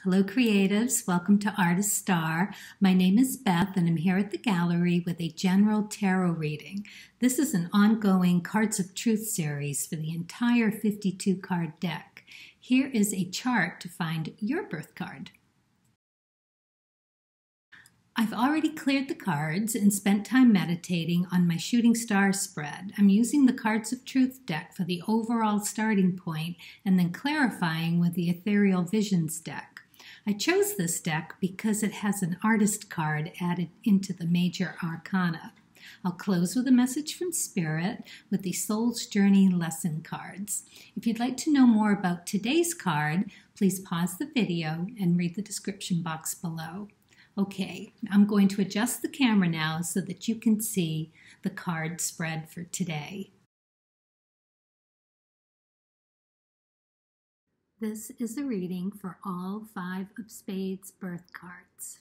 Hello creatives, welcome to Artist Star. My name is Beth and I'm here at the gallery with a general tarot reading. This is an ongoing Cards of Truth series for the entire 52 card deck. Here is a chart to find your birth card. I've already cleared the cards and spent time meditating on my shooting star spread. I'm using the Cards of Truth deck for the overall starting point and then clarifying with the Ethereal Visions deck. I chose this deck because it has an artist card added into the major arcana. I'll close with a message from Spirit with the Soul's Journey lesson cards. If you'd like to know more about today's card, please pause the video and read the description box below. Okay, I'm going to adjust the camera now so that you can see the card spread for today. This is a reading for all 5 of Spades birth cards.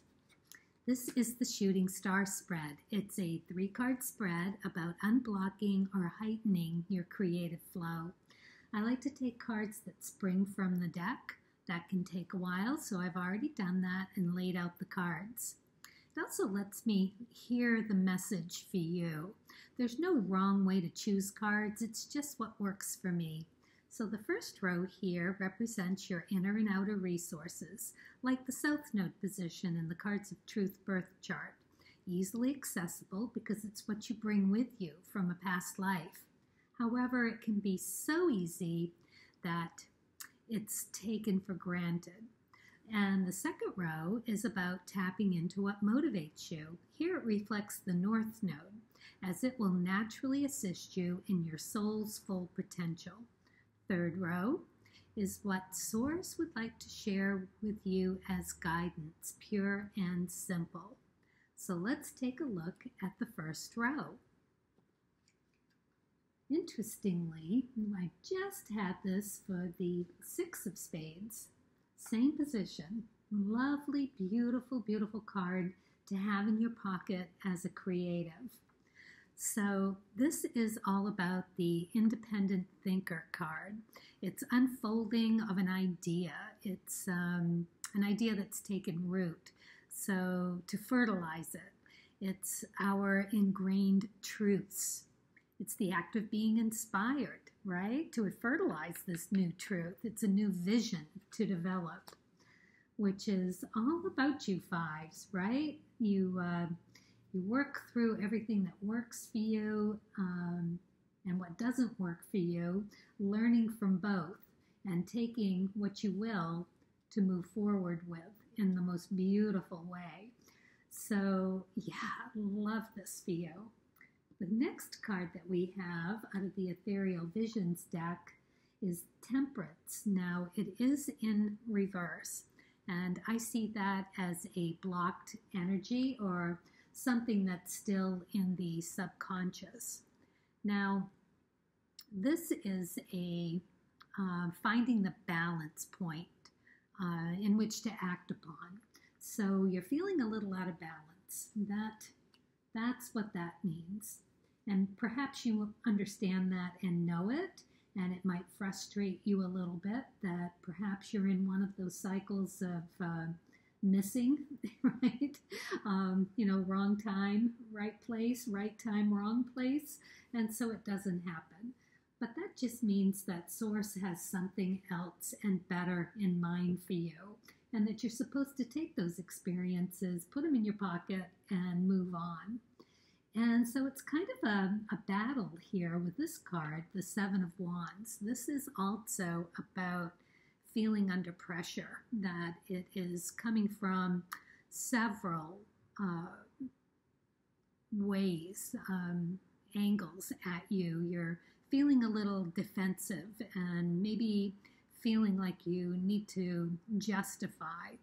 This is the shooting star spread. It's a 3-card spread about unblocking or heightening your creative flow. I like to take cards that spring from the deck. That can take a while, so I've already done that and laid out the cards. It also lets me hear the message for you. There's no wrong way to choose cards, it's just what works for me. So the first row here represents your inner and outer resources, like the South Node position in the Cards of Truth birth chart. Easily accessible because it's what you bring with you from a past life. However, it can be so easy that it's taken for granted. And the second row is about tapping into what motivates you. Here it reflects the North Node, as it will naturally assist you in your soul's full potential. Third row is what Source would like to share with you as guidance, pure and simple. So let's take a look at the first row. Interestingly, I just had this for the 6 of Spades. Same position. Lovely, beautiful, beautiful card to have in your pocket as a creative. So this is all about the independent thinker card. It's unfolding of an idea. It's an idea that's taken root. So to fertilize it, it's our ingrained truths. It's the act of being inspired, right? To fertilize this new truth. It's a new vision to develop, which is all about you 5s, right? You work through everything that works for you and what doesn't work for you, learning from both and taking what you will to move forward with in the most beautiful way. So yeah, love this for you. The next card that we have out of the Ethereal Visions deck is Temperance. Now it is in reverse, and I see that as a blocked energy or something that's still in the subconscious. Now, this is a finding the balance point in which to act upon. So you're feeling a little out of balance. That's what that means. And perhaps you understand that and know it, and it might frustrate you a little bit that perhaps you're in one of those cycles of missing, right? Wrong time, right place, right time, wrong place. And so it doesn't happen. But that just means that Source has something else and better in mind for you. And that you're supposed to take those experiences, put them in your pocket, and move on. And so it's kind of a battle here with this card, the 7 of Wands. This is also about feeling under pressure, that it is coming from several ways, angles at you. You're feeling a little defensive and maybe feeling like you need to justify.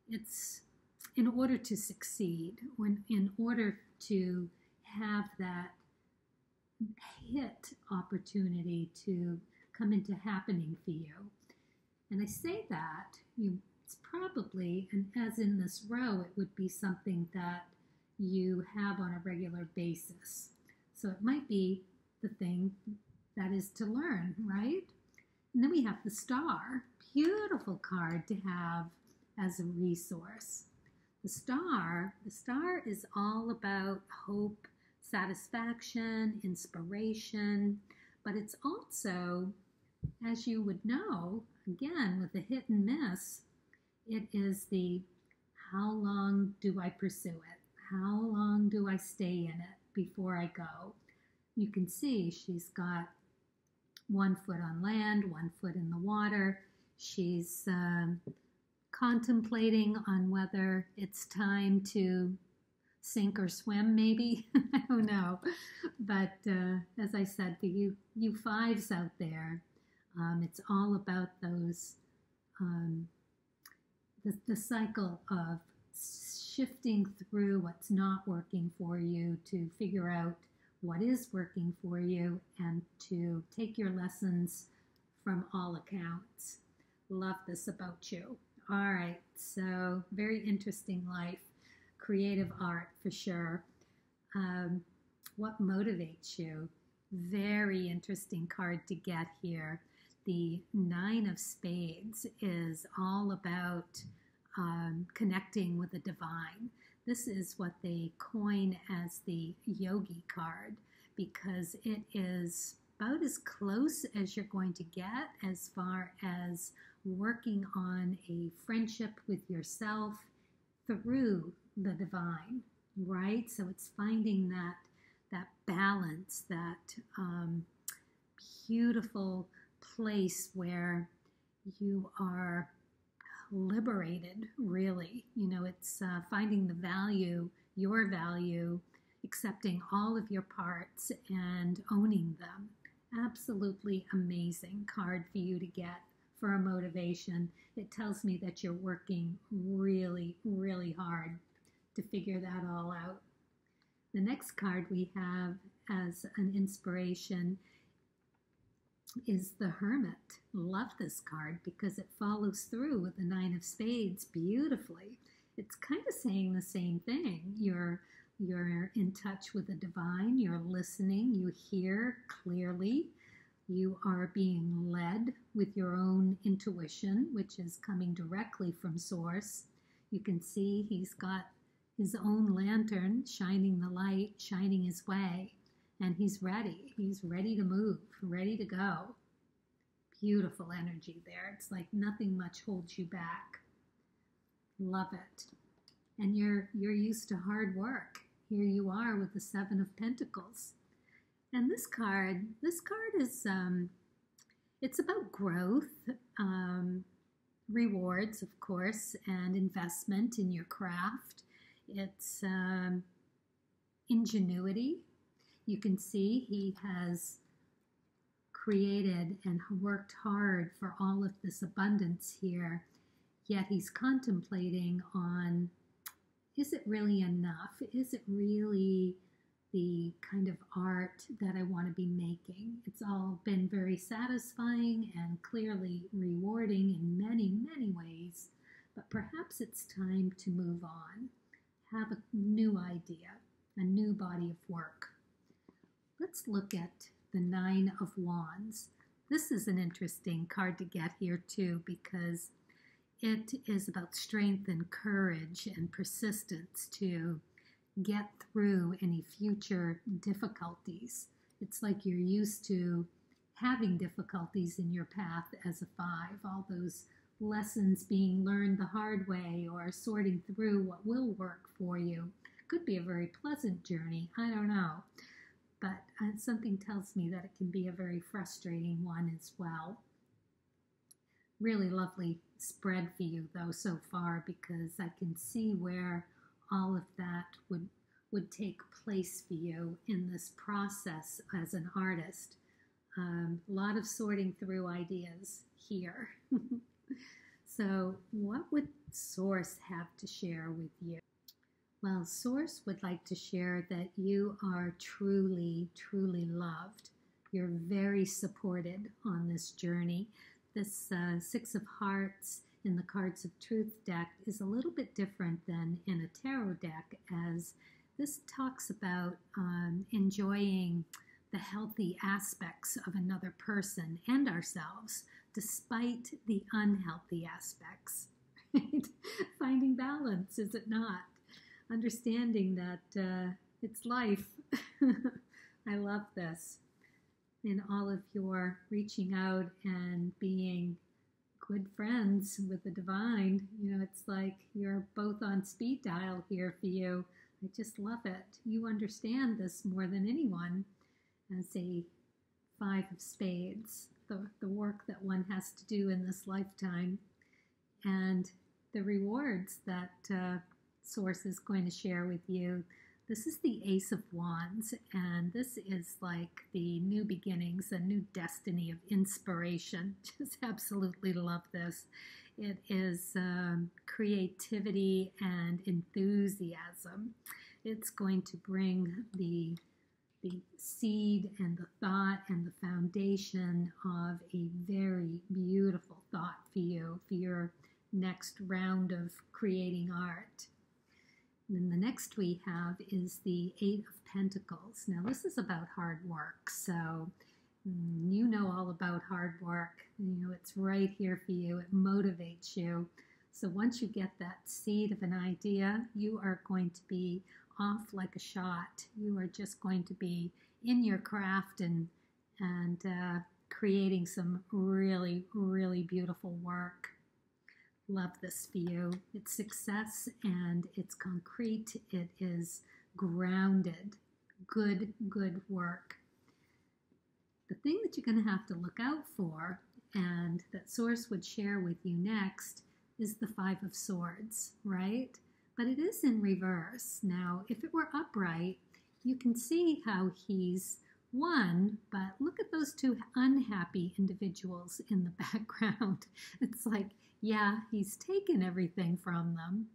It's in order to succeed, in order to have that hit opportunity to come into happening for you. And I say that, it's probably, and as in this row, it would be something that you have on a regular basis. So it might be the thing that is to learn, right? And then we have the Star. Beautiful card to have as a resource. The star is all about hope, satisfaction, inspiration, but it's also, as you would know, again, with the hit and miss, it is the how long do I pursue it? How long do I stay in it before I go? You can see she's got one foot on land, one foot in the water. She's contemplating on whether it's time to sink or swim, maybe. I don't know. But as I said, for you fives out there, it's all about those, the cycle of shifting through what's not working for you to figure out what is working for you and to take your lessons from all accounts. Love this about you. All right, so very interesting life, creative art for sure. What motivates you? Very interesting card to get here. The Nine of Spades is all about connecting with the divine. This is what they coin as the yogi card because it is about as close as you're going to get as far as working on a friendship with yourself through the divine, right? So it's finding that balance, that beautiful place where you are liberated, really. You know, it's finding the value, your value, accepting all of your parts and owning them. Absolutely amazing card for you to get for a motivation. It tells me that you're working really, really hard to figure that all out. The next card we have as an inspiration is the Hermit. Love this card because it follows through with the Nine of Spades beautifully. It's kind of saying the same thing. You're in touch with the divine, you're listening, you hear clearly, you are being led with your own intuition, which is coming directly from source. You can see he's got his own lantern shining the light, shining his way, and he's ready. He's ready to move, ready to go. Beautiful energy there. It's like nothing much holds you back. Love it. And you're used to hard work. Here you are with the Seven of Pentacles. And this card is, it's about growth, rewards, of course, and investment in your craft. It's ingenuity. You can see he has created and worked hard for all of this abundance here, yet he's contemplating on, is it really enough? Is it really the kind of art that I want to be making? It's all been very satisfying and clearly rewarding in many, many ways, but perhaps it's time to move on, have a new idea, a new body of work. Let's look at the Nine of Wands. This is an interesting card to get here too because it is about strength and courage and persistence to get through any future difficulties. It's like you're used to having difficulties in your path as a five, all those lessons being learned the hard way or sorting through what will work for you. Could be a very pleasant journey, I don't know. But something tells me that it can be a very frustrating one as well. Really lovely spread for you though so far because I can see where all of that would take place for you in this process as an artist. A lot of sorting through ideas here. So what would Source have to share with you? Well, Source would like to share that you are truly, truly loved. You're very supported on this journey. This Six of Hearts in the Cards of Truth deck is a little bit different than in a tarot deck, as this talks about enjoying the healthy aspects of another person and ourselves, despite the unhealthy aspects. right? Finding balance, is it not? Understanding that it's life. I love this. In all of your reaching out and being good friends with the divine, it's like you're both on speed dial here for you. I just love it. You understand this more than anyone as a 5 of Spades, the work that one has to do in this lifetime, and the rewards that Source is going to share with you. This is the Ace of Wands, and this is like the new beginnings, a new destiny of inspiration. Just absolutely love this. It is creativity and enthusiasm. It's going to bring the seed and the thought and the foundation of a very beautiful thought for you, for your next round of creating art. And then the next we have is the 8 of Pentacles. Now this is about hard work, so you know all about hard work. It's right here for you. It motivates you. So once you get that seed of an idea, you are going to be off like a shot. You are just going to be in your craft and creating some really, really beautiful work. Love this for you. It's success and it's concrete. It is grounded. Good work. The thing that you're going to have to look out for, and that Source would share with you next, is the 5 of Swords, right? But it is in reverse. Now, if it were upright, you can see how he's won, but look at those 2 unhappy individuals in the background. It's like, yeah, he's taken everything from them,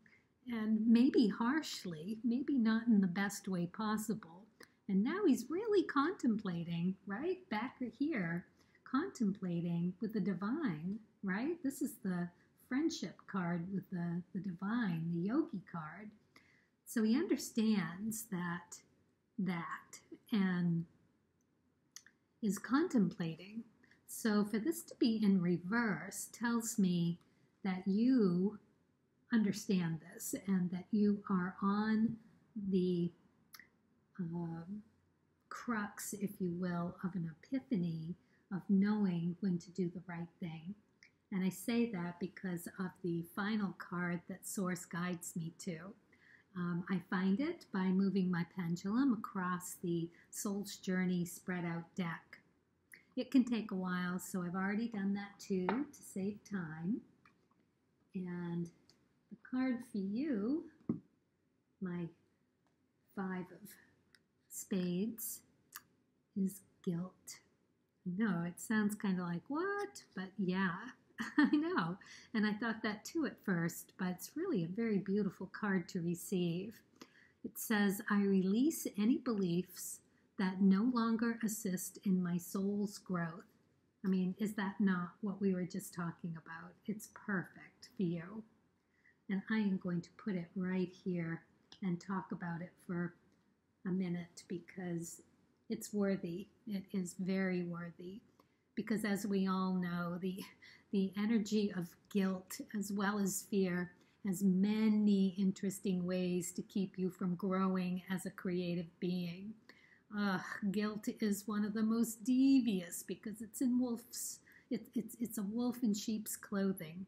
and maybe harshly, maybe not in the best way possible. And now he's really contemplating, right? Back here, contemplating with the divine, right? This is the friendship card with the divine, the yogi card. So he understands that and is contemplating. So for this to be in reverse tells me that you understand this and that you are on the crux, if you will, of an epiphany of knowing when to do the right thing. And I say that because of the final card that Source guides me to. I find it by moving my pendulum across the Soul's Journey spread out deck. It can take a while, so I've already done that too to save time. And the card for you, my 5 of Spades, is guilt. No, it sounds kind of like, what? But yeah, I know. And I thought that too at first, but it's really a very beautiful card to receive. It says, I release any beliefs that no longer assist in my soul's growth. I mean, is that not what we were just talking about? It's perfect for you. And I am going to put it right here and talk about it for a minute because it's worthy. It is very worthy. Because as we all know, the energy of guilt as well as fear has many interesting ways to keep you from growing as a creative being. Guilt is one of the most devious because it's in it's a wolf in sheep's clothing.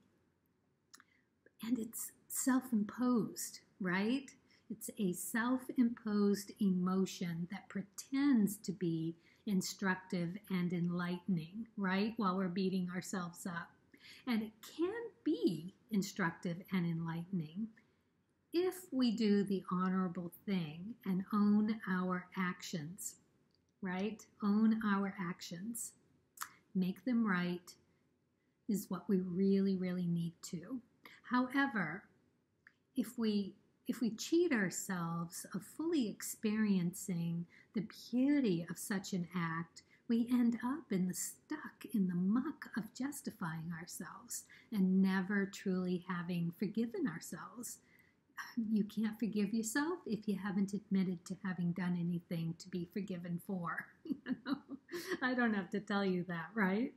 And it's self-imposed, right? It's a self-imposed emotion that pretends to be instructive and enlightening, right? While we're beating ourselves up. And it can be instructive and enlightening if we do the honorable thing and own our actions, right? Own our actions. Make them right is what we really, really need to. However, if we cheat ourselves of fully experiencing the beauty of such an act, we end up stuck in the muck of justifying ourselves and never truly having forgiven ourselves. You can't forgive yourself if you haven't admitted to having done anything to be forgiven for. I don't have to tell you that, right?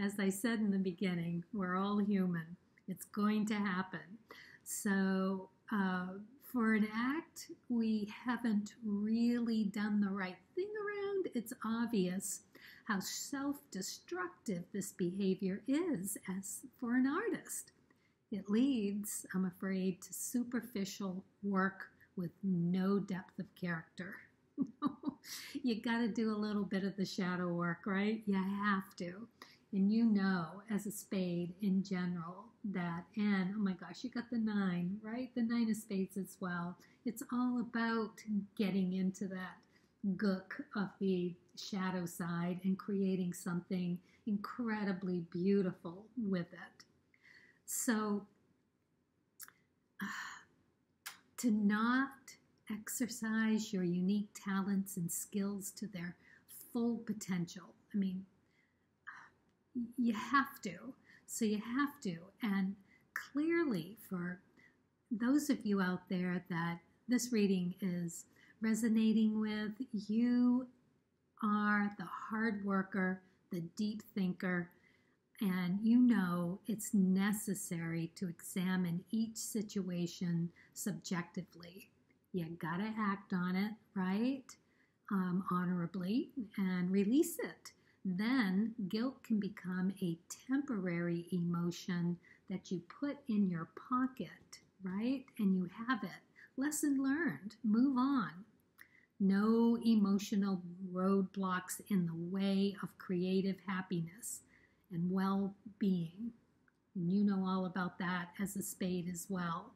As I said in the beginning, we're all human. It's going to happen. So for an act we haven't really done the right thing around, it's obvious how self-destructive this behavior is as for an artist. It leads, I'm afraid, to superficial work with no depth of character. You got to do a little bit of the shadow work, right? You have to. And you know, as a spade in general, that, and oh my gosh, you got the 9, right? The 9 of spades as well. It's all about getting into that gook of the shadow side and creating something incredibly beautiful with it. So to not exercise your unique talents and skills to their full potential, I mean, you have to. So you have to. And clearly, for those of you out there that this reading is resonating with, you are the hard worker, the deep thinker, and you know it's necessary to examine each situation subjectively. You gotta act on it, right? Honorably, and release it. Then guilt can become a temporary emotion that you put in your pocket, right? And you have it. Lesson learned. Move on. No emotional roadblocks in the way of creative happiness and well-being. And you know all about that as a spade as well.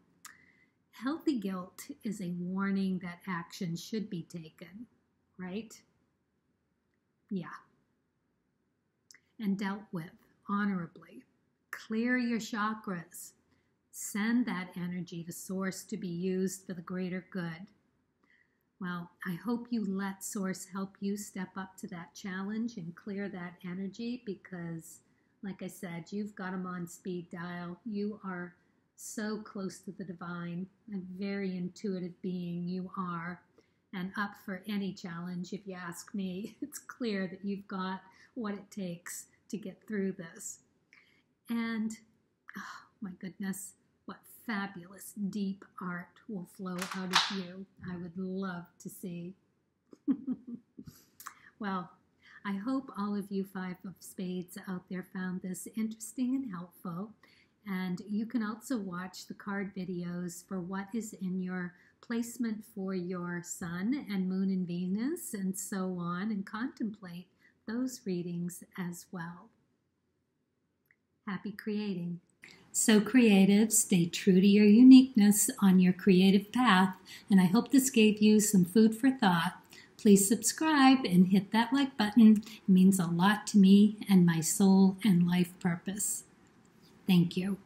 Healthy guilt is a warning that action should be taken, right? Yeah. And dealt with honorably. Clear your chakras. Send that energy to Source to be used for the greater good. Well, I hope you let Source help you step up to that challenge and clear that energy because, like I said, you've got them on speed dial. You are so close to the divine, a very intuitive being you are, and up for any challenge if you ask me. It's clear that you've got what it takes to get through this. And, oh my goodness, what fabulous deep art will flow out of you. I would love to see. Well, I hope all of you 5 of spades out there found this interesting and helpful. And you can also watch the card videos for what is in your placement for your sun and moon and Venus and so on, and contemplate those readings as well. Happy creating. So creative, stay true to your uniqueness on your creative path, and I hope this gave you some food for thought. Please subscribe and hit that like button. It means a lot to me and my soul and life purpose. Thank you.